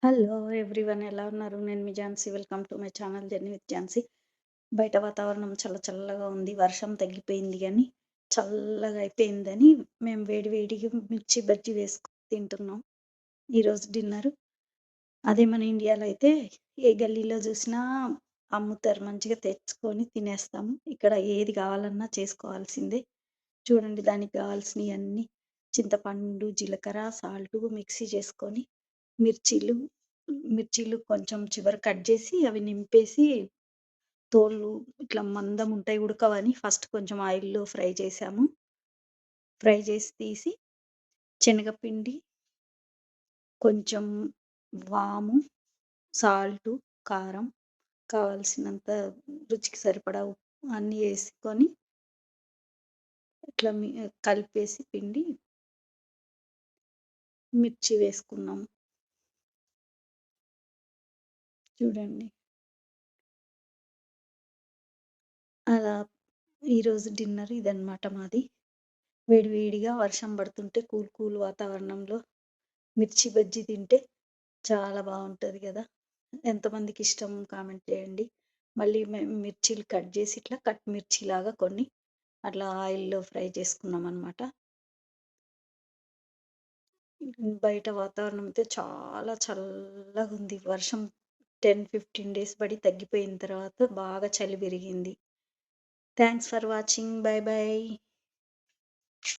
Hello everyone ఎలా ఉన్నారు? నేను మీ Jhansi. Welcome to my channel journey with Jhansi. బయట వాతావరణం చల్లగా ఉంది. వర్షం తగ్గిపోయింది గానీ, చల్లగా అయిపోయిందని మేము వేడి వేడిగా మిర్చి బజ్జీ వేసుకొని తింటున్నాం. ఈరోజు డిన్నరు. అదే మన ఇండియాలో అయితే ఏ గల్లీలో చూసినా అమ్ముతారు. మంచిగా తెచ్చుకొని తినేస్తాము. ఇక్కడ ఏది కావాలన్నా చేసుకోవాల్సిందే. చూడండి దానికి కావాల్సినయన్నీ చింతపండు, జీలకర్ర, సాల్టు మిక్సీ చేసుకొని మిర్చీలు, మిర్చీలు కొంచెం చివర కట్ జేసి అవి నింపేసి తోలు ఇట్లా మందం ఉంటాయి ఉడకవని ఫస్ట్ కొంచెం ఆయిల్‌లో ఫ్రై చేశాము. ఫ్రై చేసి తీసి శనగపిండి, కొంచెం వాము, సాల్టు, కారం, కావాల్సినంత రుచికి సరిపడా ఉప్పు అన్నీ యేసుకొని ఇట్లా కలిపేసి పిండి మిర్చి వేసుకున్నాము. చూడండి. అలా ఈరోజు డిన్నర్ ఇదనమాట మాది. వేడి వేడిగా వర్షం పడుతుంటే కూల్ వాతావరణంలో మిర్చి బజ్జీ తింటే చాలా బావుంటది గదా! ఎంతమందికిష్టం కామెంట్ చేయండి. మళ్ళీ మేము మిర్చీలు కట్ జేసి ఇట్లా కట్ మిర్చిలాగా కొన్ని అట్లా ఆయిల్‌లో ఫ్రై చేసుకున్నామనమాట. బయట వాతావరణం అయితే చాలా చల్లగుంది. వర్షం 10, 15 డేస్ పడి తగ్గిపోయిన తర్వాత బాగా చలి పెరిగింది. Thanks for watching. By by.